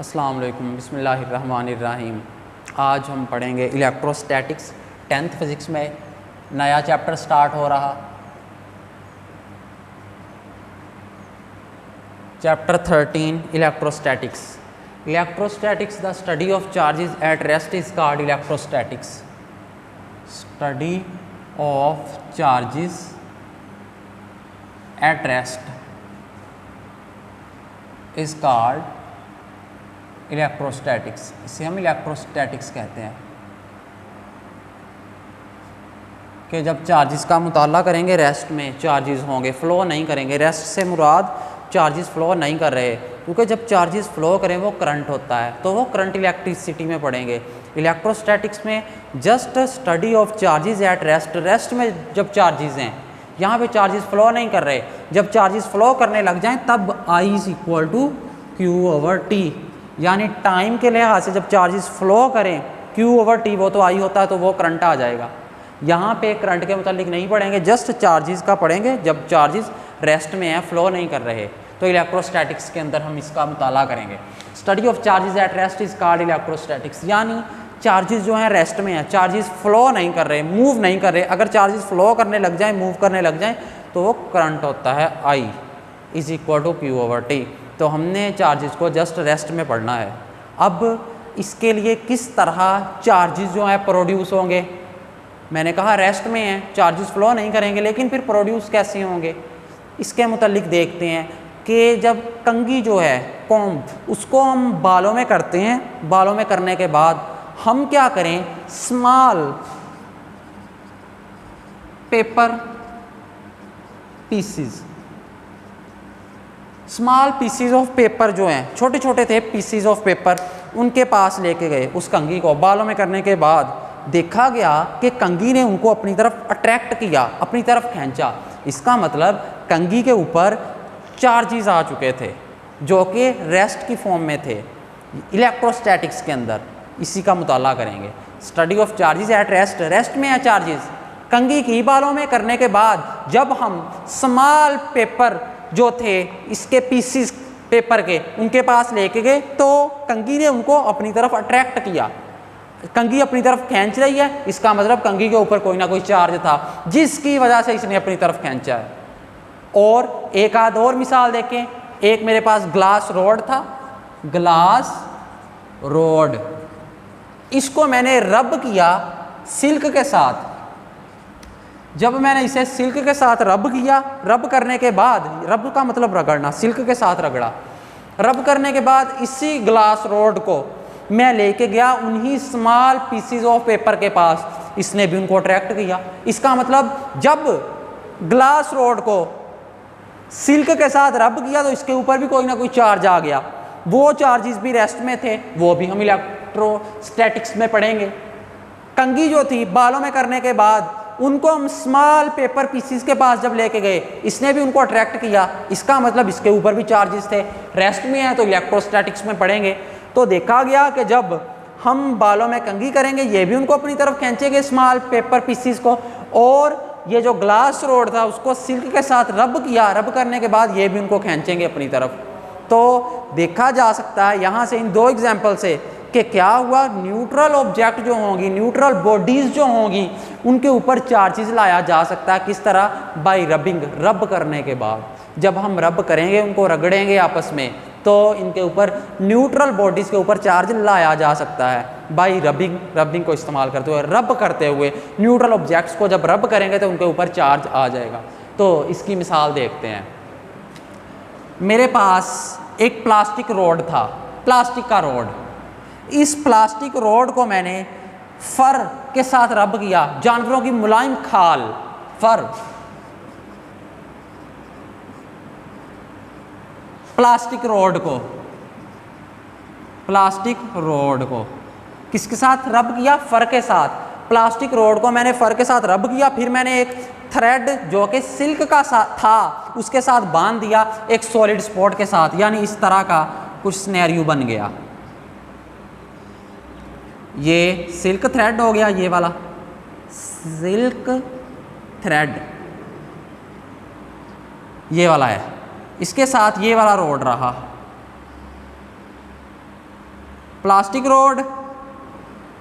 अस्सलाम वालेकुम, बिस्मिल्लाहिर्रहमानिर्रहीम। आज हम पढ़ेंगे इलेक्ट्रोस्टैटिक्स। 10th फिज़िक्स में नया चैप्टर स्टार्ट हो रहा। Chapter 13 electrostatics. Electrostatics the study of charges at rest is called electrostatics. Study of charges at rest is called electrostatics. इसे हम इलेक्ट्रोस्टैटिक्स कहते हैं कि जब चार्जेस का मुताला करेंगे रेस्ट में चार्जेस होंगे, फ़्लो नहीं करेंगे। रेस्ट से मुराद चार्जेस फ़्लो नहीं कर रहे, क्योंकि जब चार्जेस फ़्लो करें वो करंट होता है, तो वो करंट इलेक्ट्रिसिटी में पढ़ेंगे। इलेक्ट्रोस्टैटिक्स में just study of charges at rest. Rest में जब चार्जेस हैं, यहाँ पे चार्जेस फ़्लो नहीं कर रहे, जब चार्जेस फ़्लो करने लग जाएं तब I is equal to Q/T, यानी टाइम के लिहाज से जब चार्जेस फ़्लो करें Q/T, वो तो I होता है, तो वो करंट आ जाएगा। यहाँ पे करंट के मुतालिक नहीं पढ़ेंगे, जस्ट चार्जेस का पढ़ेंगे जब चार्जेस रेस्ट में हैं, फ़्लो नहीं कर रहे। तो इलेक्ट्रोस्टैटिक्स के अंदर हम इसका मुताला करेंगे। Study of charges at rest is called electrostatics, यानी चार्जेस जो हैं रेस्ट में हैं, चार्जेस फ़्लो नहीं कर रहे, मूव नहीं कर रहे। अगर चार्जेस फ़्लो करने लग जाएँ, मूव करने लग जाएँ, तो वो करंट होता है I is equal to Q/T। तो हमने चार्जेस को जस्ट रेस्ट में पढ़ना है। अब इसके लिए किस तरह चार्जेस जो हैं प्रोड्यूस होंगे, मैंने कहा रेस्ट में हैं, चार्जेस फ़्लो नहीं करेंगे, लेकिन फिर प्रोड्यूस कैसे होंगे इसके मुतालिक देखते हैं कि जब कंघी जो है कॉम्ब, उसको हम बालों में करते हैं, बालों में करने के बाद हम क्या करें, small paper pieces, small pieces of paper जो हैं, छोटे छोटे थे पीसीज ऑफ पेपर, उनके पास लेके गए उस कंघी को। बालों में करने के बाद देखा गया कि कंघी ने उनको अपनी तरफ अट्रैक्ट किया, अपनी तरफ खींचा। इसका मतलब कंघी के ऊपर चार्जेस आ चुके थे जो कि रेस्ट की फॉर्म में थे। इलेक्ट्रोस्टैटिक्स के अंदर इसी का मुताला करेंगे। Study of charges at rest, rest में है चार्जेस, कंघी की बालों में करने के बाद जब हम स्मॉल पेपर जो थे इसके पीसीस पेपर के, उनके पास लेके गए, तो कंघी ने उनको अपनी तरफ अट्रैक्ट किया। कंघी अपनी तरफ खींच रही है, इसका मतलब कंघी के ऊपर कोई ना कोई चार्ज था जिसकी वजह से इसने अपनी तरफ खींचा है। और एक आध और मिसाल देखें। एक मेरे पास ग्लास रोड था, ग्लास रोड, इसको मैंने रब किया सिल्क के साथ। जब मैंने इसे सिल्क के साथ रब किया, रब करने के बाद, रब का मतलब रगड़ना, सिल्क के साथ रगड़ा, रब करने के बाद इसी ग्लास रोड को मैं लेके गया उन्हीं स्मॉल पीसीज ऑफ पेपर के पास, इसने भी उनको अट्रैक्ट किया। इसका मतलब जब ग्लास रोड को सिल्क के साथ रब किया तो इसके ऊपर भी कोई ना कोई चार्ज आ गया। वो चार्जेस भी रेस्ट में थे, वो भी हम इलेक्ट्रोस्टैटिक्स में पढ़ेंगे। कंघी जो थी बालों में करने के बाद उनको हम स्मॉल पेपर पीसीस के पास जब लेके गए, इसने भी उनको अट्रैक्ट किया। इसका मतलब इसके ऊपर भी चार्जेस थे, रेस्ट में है, तो इलेक्ट्रोस्टैटिक्स में पढ़ेंगे। तो देखा गया कि जब हम बालों में कंघी करेंगे, ये भी उनको अपनी तरफ खींचेंगे स्मॉल पेपर पीसीस को, और ये जो ग्लास रोड था उसको सिल्क के साथ रब किया, रब करने के बाद ये भी उनको खींचेंगे अपनी तरफ। तो देखा जा सकता है यहाँ से इन दो एग्जाम्पल से कि क्या हुआ, न्यूट्रल ऑब्जेक्ट जो होंगी, न्यूट्रल बॉडीज़ जो होंगी, उनके ऊपर चार्जेस लाया जा सकता है। किस तरह? बाय रबिंग, रब करने के बाद जब हम रब करेंगे, उनको रगड़ेंगे आपस में, तो इनके ऊपर न्यूट्रल बॉडीज़ के ऊपर चार्ज लाया जा सकता है बाय रबिंग। रबिंग को इस्तेमाल करते हुए, रब करते हुए न्यूट्रल ऑब्जेक्ट्स को जब रब करेंगे तो उनके ऊपर चार्ज आ जाएगा। तो इसकी मिसाल देखते हैं। मेरे पास एक प्लास्टिक रोड था, प्लास्टिक का रोड। इस प्लास्टिक रोड को मैंने फर के साथ रब किया, जानवरों की मुलायम खाल, फर, प्लास्टिक रोड को, प्लास्टिक रोड को किसके साथ रब किया? फर के साथ। प्लास्टिक रोड को मैंने फर के साथ रब किया, फिर मैंने एक थ्रेड जो कि सिल्क का था उसके साथ बांध दिया एक सॉलिड स्पॉट के साथ, यानी इस तरह का कुछ सिनेरियो बन गया। ये सिल्क थ्रेड हो गया, ये वाला सिल्क थ्रेड ये वाला है, इसके साथ ये वाला रोड रहा, प्लास्टिक रोड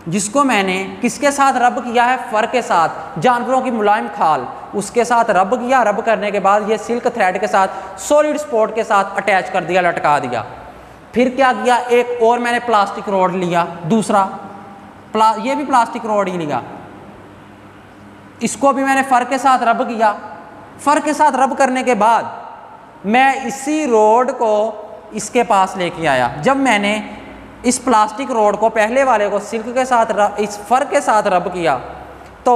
जिसको मैंने किसके साथ रब किया है, फर के साथ, जानवरों की मुलायम खाल उसके साथ रब किया। रब करने के बाद ये सिल्क थ्रेड के साथ सॉलिड स्पॉट के साथ अटैच कर दिया, लटका दिया। फिर क्या किया, एक और मैंने प्लास्टिक रोड लिया, दूसरा ये भी प्लास्टिक रोड ही लिया, इसको भी मैंने फर के साथ रब किया। फर के साथ रब करने के बाद मैं इसी रोड को इसके पास लेके आया। जब मैंने इस प्लास्टिक रोड को पहले वाले को सिल्क के साथ इस फर के साथ रब किया तो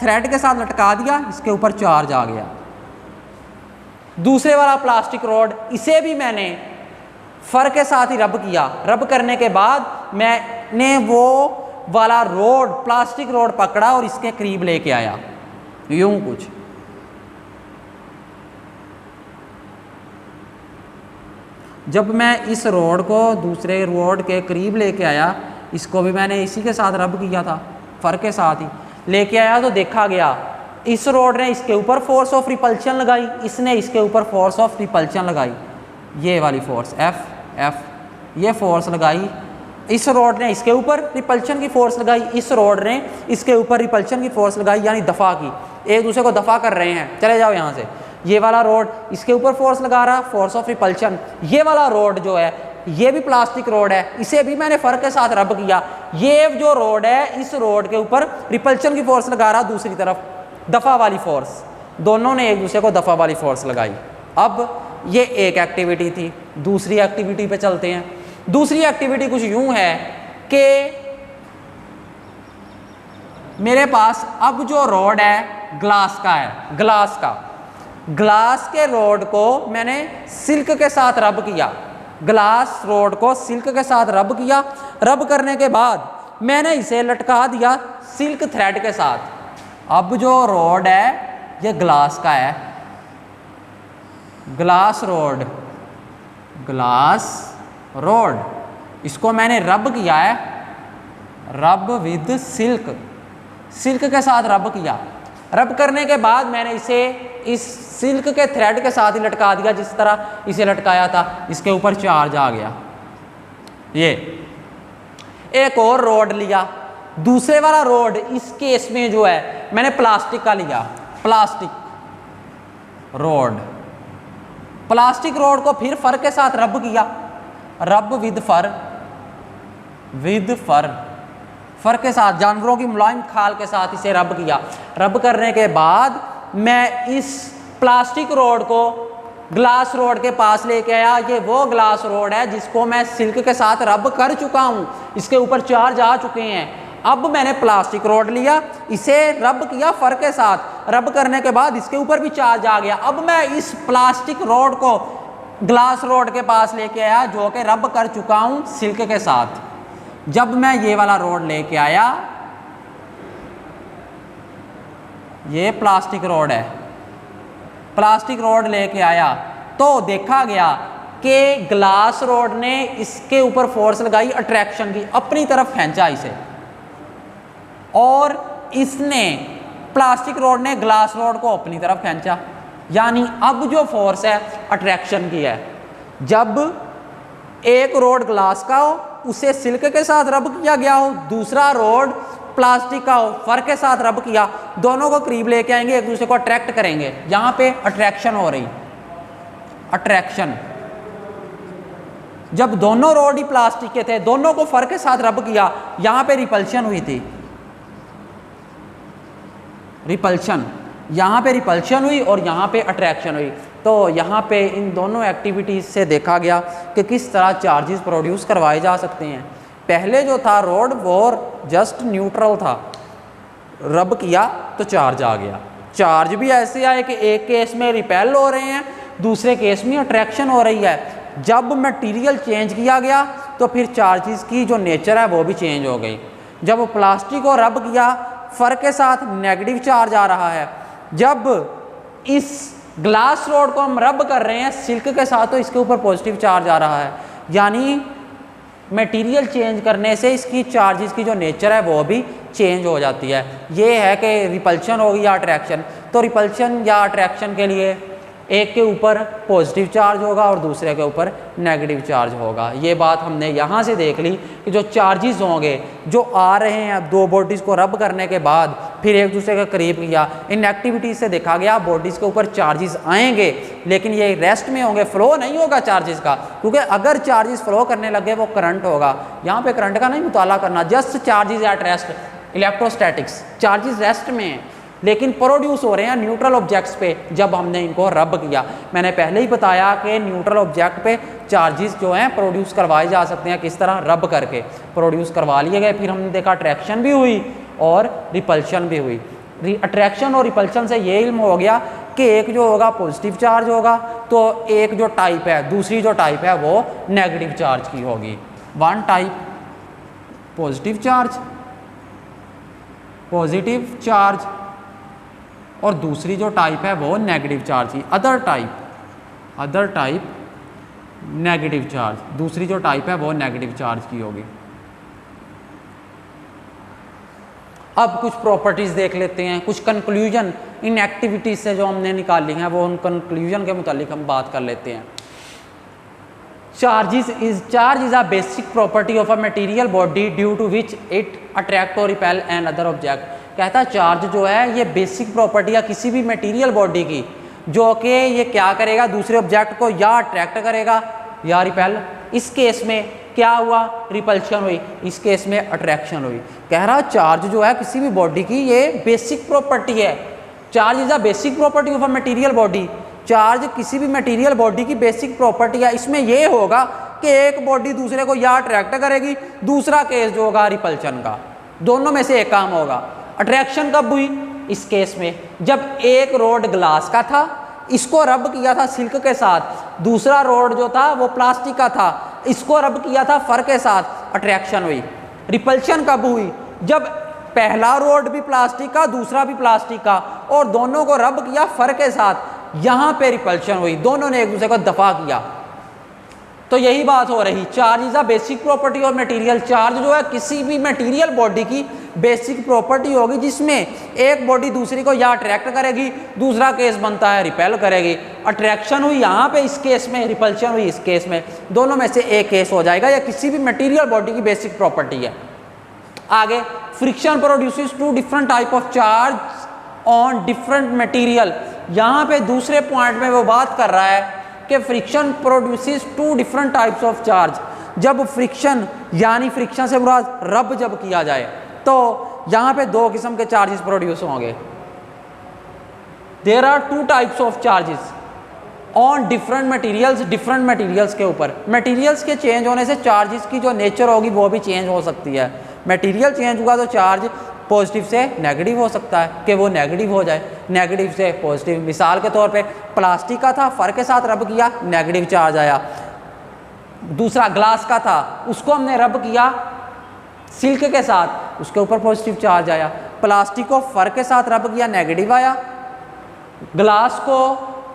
थ्रेड के साथ लटका दिया, इसके ऊपर चार्ज आ गया। दूसरे वाला प्लास्टिक रोड इसे भी मैंने फर के साथ ही रब किया। रब करने के बाद मैंने वो वाला रोड प्लास्टिक रोड पकड़ा और इसके करीब लेके आया, यूं कुछ। जब मैं इस रोड को दूसरे रोड के करीब लेके आया, इसको भी मैंने इसी के साथ रब किया था, फर के साथ ही लेके आया, तो देखा गया इस रोड ने इसके ऊपर फोर्स ऑफ रिपल्शन लगाई, इसने इसके ऊपर फोर्स ऑफ रिपल्शन लगाई, ये वाली फोर्स एफ ये फोर्स लगाई। इस रोड ने इसके ऊपर रिपल्शन की फोर्स लगाई, इस रोड ने इसके ऊपर रिपल्शन की फोर्स लगाई, यानी दफ़ा की, एक दूसरे को दफ़ा कर रहे हैं, चले जाओ यहाँ से। ये वाला रोड इसके ऊपर फोर्स लगा रहा, फोर्स ऑफ रिपल्शन। ये वाला रोड जो है ये भी प्लास्टिक रोड है, इसे भी मैंने फर के साथ रब किया। ये जो रोड है इस रोड के ऊपर रिपल्शन की फोर्स लगा रहा, दूसरी तरफ दफ़ा वाली फोर्स, दोनों ने एक दूसरे को दफ़ा वाली फोर्स लगाई। अब ये एक एक्टिविटी थी। दूसरी एक्टिविटी पे चलते हैं। दूसरी एक्टिविटी कुछ यूं है कि मेरे पास अब जो रोड है ग्लास का है, ग्लास के रोड को मैंने सिल्क के साथ रब किया, ग्लास रोड को सिल्क के साथ रब किया। रब करने के बाद मैंने इसे लटका दिया सिल्क थ्रेड के साथ। अब जो रोड है ये ग्लास का है, ग्लास रोड इसको मैंने रब किया है, रब विद सिल्क के साथ रब किया। रब करने के बाद मैंने इसे इस सिल्क के थ्रेड के साथ ही लटका दिया, जिस तरह इसे लटकाया था, इसके ऊपर चार्ज आ गया। ये एक और रोड लिया, दूसरे वाला रोड इस केस में जो है मैंने प्लास्टिक का लिया, प्लास्टिक रोड को फिर फर के साथ रब किया, रब विद फर के साथ, जानवरों की मुलायम खाल के साथ इसे रब किया। रब करने के बाद मैं इस प्लास्टिक रोड को ग्लास रोड के पास लेके आया। ये वो ग्लास रोड है जिसको मैं सिल्क के साथ रब कर चुका हूँ, इसके ऊपर चार्ज आ चुके हैं। अब मैंने प्लास्टिक रोड लिया, इसे रब किया फर के साथ, रब करने के बाद इसके ऊपर भी चार्ज आ गया। अब मैं इस प्लास्टिक रोड को ग्लास रोड के पास लेके आया जो कि रब कर चुका हूँ सिल्क के साथ। जब मैं ये वाला रोड लेके आया, ये प्लास्टिक रोड है, प्लास्टिक रोड लेके आया तो देखा गया कि ग्लास रोड ने इसके ऊपर फोर्स लगाई अट्रैक्शन की, अपनी तरफ खींचा इसे, और इसने प्लास्टिक रोड ने ग्लास रोड को अपनी तरफ खींचा। यानी अब जो फोर्स है अट्रैक्शन की है। जब एक रोड ग्लास का हो उसे सिल्क के साथ रब किया गया हो, दूसरा रोड प्लास्टिक का हो फर के साथ रब किया, दोनों को करीब लेके आएंगे, एक दूसरे को अट्रैक्ट करेंगे। यहाँ पे अट्रैक्शन हो रही, अट्रैक्शन। जब दोनों रोड ही प्लास्टिक के थे, दोनों को फर के साथ रब किया, यहाँ पे रिपल्शन हुई थी, रिपल्शन, यहाँ पे रिपल्शन हुई और यहाँ पे अट्रैक्शन हुई। तो यहाँ पे इन दोनों एक्टिविटीज़ से देखा गया कि किस तरह चार्जेस प्रोड्यूस करवाए जा सकते हैं। पहले जो था रोड वो जस्ट न्यूट्रल था, रब किया तो चार्ज आ गया। चार्ज भी ऐसे आए कि एक केस में रिपेल हो रहे हैं, दूसरे केस में अट्रैक्शन हो रही है। जब मटेरियल चेंज किया गया तो फिर चार्जेस की जो नेचर है वो भी चेंज हो गई। जब प्लास्टिक को रब किया फर के साथ नेगेटिव चार्ज आ रहा है, जब इस ग्लास रोड को हम रब कर रहे हैं सिल्क के साथ तो इसके ऊपर पॉजिटिव चार्ज आ रहा है। यानी मटेरियल चेंज करने से इसकी चार्जेस की जो नेचर है वो भी चेंज हो जाती है। ये है कि रिपल्शन होगी या अट्रैक्शन। तो रिपल्शन या अट्रैक्शन के लिए एक के ऊपर पॉजिटिव चार्ज होगा और दूसरे के ऊपर नेगेटिव चार्ज होगा। ये बात हमने यहाँ से देख ली कि जो चार्जेस होंगे जो आ रहे हैं दो बॉडीज़ को रब करने के बाद फिर एक दूसरे के करीब किया, इन एक्टिविटीज़ से देखा गया बॉडीज़ के ऊपर चार्जेस आएंगे लेकिन ये रेस्ट में होंगे, फ्लो नहीं होगा चार्जेस का, क्योंकि अगर चार्जेस फ्लो करने लगे वो करंट होगा। यहाँ पे करंट का नहीं मुताला करना, just charges at rest, electrostatics, charges rest में हैं लेकिन प्रोड्यूस हो रहे हैं न्यूट्रल ऑब्जेक्ट्स पे जब हमने इनको रब किया। मैंने पहले ही बताया कि न्यूट्रल ऑब्जेक्ट पे चार्जेस जो हैं प्रोड्यूस करवाए जा सकते हैं, किस तरह, रब करके प्रोड्यूस करवा लिए गए। फिर हमने देखा अट्रैक्शन भी हुई और रिपल्शन भी हुई। अट्रैक्शन और रिपल्शन से ये इल्म हो गया कि एक जो होगा पॉजिटिव चार्ज होगा तो एक जो टाइप है, दूसरी जो टाइप है वो नेगेटिव चार्ज की होगी। One type positive charge, positive charge, और दूसरी जो टाइप है वो नेगेटिव चार्ज की। अदर टाइप नेगेटिव चार्ज, दूसरी जो टाइप है वो नेगेटिव चार्ज की होगी। अब कुछ प्रॉपर्टीज़ देख लेते हैं, कुछ कंक्लूजन इन एक्टिविटीज से जो हमने निकाली हैं वो उन कंक्लूजन के मुतालिक हम बात कर लेते हैं। Charge is a basic property of a material body due to which it attract और रिपेल एन अदर ऑब्जेक्ट। कहता है चार्ज जो है ये बेसिक प्रॉपर्टी है किसी भी मटेरियल बॉडी की जो कि ये क्या करेगा, दूसरे ऑब्जेक्ट को या अट्रैक्ट करेगा या रिपेल। इस केस में क्या हुआ, रिपल्शन हुई, इस केस में अट्रैक्शन हुई। कह रहा चार्ज जो है किसी भी बॉडी की ये बेसिक प्रॉपर्टी है। Charge is a basic property of a material body. Charge किसी भी मटेरियल बॉडी की बेसिक प्रॉपर्टी है। इसमें यह होगा कि एक बॉडी दूसरे को या अट्रैक्ट करेगी, दूसरा केस जो होगा रिपल्शन का, दोनों में से एक काम होगा। अट्रैक्शन कब हुई, इस केस में जब एक रोड ग्लास का था, इसको रब किया था सिल्क के साथ, दूसरा रोड जो था वो प्लास्टिक का था, इसको रब किया था फर के साथ, अट्रैक्शन हुई। रिपल्शन कब हुई, जब पहला रोड भी प्लास्टिक का, दूसरा भी प्लास्टिक का, और दोनों को रब किया फर के साथ, यहां पे रिपल्शन हुई, दोनों ने एक दूसरे को दफा किया। तो यही बात हो रही, charge is a basic property of material. Charge जो है किसी भी मटेरियल बॉडी की बेसिक प्रॉपर्टी होगी जिसमें एक बॉडी दूसरी को या अट्रैक्ट करेगी, दूसरा केस बनता है रिपेल करेगी। अट्रैक्शन हुई यहाँ पे इस केस में, रिपल्शन हुई इस केस में, दोनों में से एक केस हो जाएगा। या किसी भी मटेरियल बॉडी की बेसिक प्रॉपर्टी है। आगे, friction produces two different type of charge on different material. यहाँ पे दूसरे पॉइंट में वो बात कर रहा है कि friction produces two different types of charge. जब फ्रिक्शन यानी फ्रिक्शन से मुराद रब जब किया जाए तो यहाँ पे दो किस्म के चार्जेस प्रोड्यूस होंगे। There are two types of charges on different materials के ऊपर। मटेरियल्स के चेंज होने से चार्जेस की जो नेचर होगी वो भी चेंज हो सकती है। मटेरियल चेंज हुआ तो चार्ज पॉजिटिव से नेगेटिव हो सकता है कि वो नेगेटिव हो जाए, नेगेटिव से पॉजिटिव। मिसाल के तौर पे प्लास्टिक का था, फर के साथ रब किया, नेगेटिव चार्ज आया। दूसरा ग्लास का था, उसको हमने रब किया सिल्क के साथ, उसके ऊपर पॉजिटिव चार्ज आया। प्लास्टिक को फर के साथ रब किया, नेगेटिव आया। ग्लास को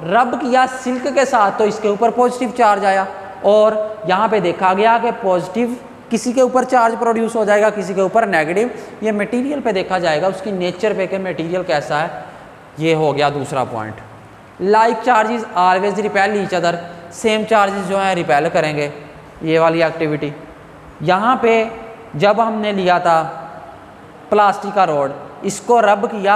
रब किया सिल्क के साथ तो इसके ऊपर पॉजिटिव चार्ज आया। और यहाँ पे देखा गया कि पॉजिटिव किसी के ऊपर चार्ज प्रोड्यूस हो जाएगा, किसी के ऊपर नेगेटिव। ये मटेरियल पे देखा जाएगा, उसकी नेचर पे कि मटेरियल कैसा है। ये हो गया दूसरा point. Like charges always repel each other. Same charges जो हैं रिपेल करेंगे, ये वाली एक्टिविटी। यहाँ पे जब हमने लिया था प्लास्टिक का रोड, इसको रब किया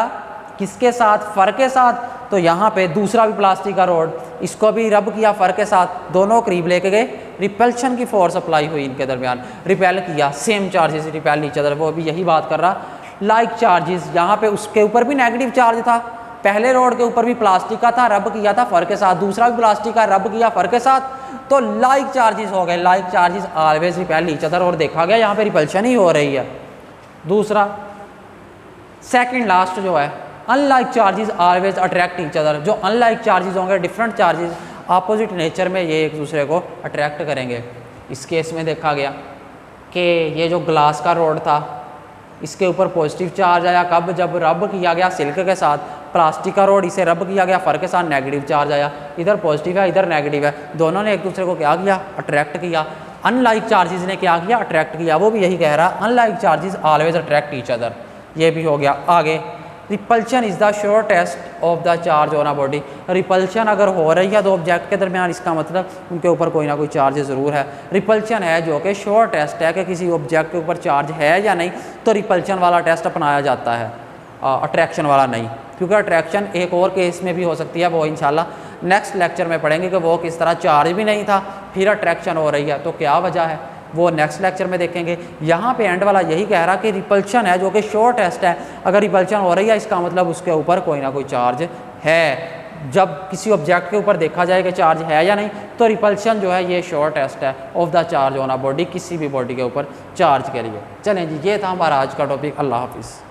किसके साथ, फर के साथ, तो यहाँ पे दूसरा भी प्लास्टिक का रोड, इसको भी रब किया फर के साथ, दोनों करीब लेके गए, रिपल्शन की फोर्स अप्लाई हुई इनके दरमियान, रिपेल किया। Same charges repel each other, वो भी यही बात कर रहा। लाइक चार्जेस, यहाँ पे उसके ऊपर भी नेगेटिव चार्ज था, पहले रोड के ऊपर भी प्लास्टिक का था, रब किया था फर के साथ, दूसरा भी प्लास्टिक का, रब किया फर के साथ, तो लाइक चार्जेस हो गए। Like charges always repel each other, और देखा गया यहाँ पे रिपल्शन ही हो रही है। दूसरा सेकंड लास्ट जो है, unlike charges always attract each other. जो अनलाइक चार्जेस होंगे, डिफरेंट चार्जेस अपोजिट नेचर में, ये एक दूसरे को अट्रैक्ट करेंगे। इस केस में देखा गया कि ये जो ग्लास का रोड था, इसके ऊपर पॉजिटिव चार्ज आया कब, जब रब किया गया सिल्क के साथ। प्लास्टिक का रोड, इसे रब किया गया फर के साथ, नेगेटिव चार्ज आया। इधर पॉजिटिव है, इधर नेगेटिव है, दोनों ने एक दूसरे को क्या किया, अट्रैक्ट किया। अनलाइक चार्जेस ने क्या किया, अट्रैक्ट किया। वो भी यही कह रहा, unlike charges always attract each other. ये भी हो गया। आगे, repulsion is the sure test of the charge on a body. Repulsion अगर हो रही है दो ऑब्जेक्ट के दरमियान, इसका मतलब उनके ऊपर कोई ना कोई चार्ज ज़रूर है। रिपल्शन है जो कि श्योर टेस्ट है कि किसी ऑब्जेक्ट के ऊपर चार्ज है या नहीं, तो रिपल्शन वाला टेस्ट अपनाया जाता है, अट्रैक्शन वाला नहीं। क्योंकि अट्रैक्शन एक और केस में भी हो सकती है, वो इंशाल्लाह नेक्स्ट लेक्चर में पढ़ेंगे कि वो किस तरह चार्ज भी नहीं था फिर अट्रैक्शन हो रही है, तो क्या वजह है वो नेक्स्ट लेक्चर में देखेंगे। यहाँ पे एंड वाला यही कह रहा कि रिपल्शन है जो कि श्योर टेस्ट है, अगर रिपल्शन हो रही है इसका मतलब उसके ऊपर कोई ना कोई चार्ज है। जब किसी ऑब्जेक्ट के ऊपर देखा जाए कि चार्ज है या नहीं, तो रिपल्शन जो है ये श्योर टेस्ट है of the charge on a body, किसी भी बॉडी के ऊपर चार्ज के लिए। चलें जी, ये था हमारा आज का टॉपिक। अल्लाह हाफिज़।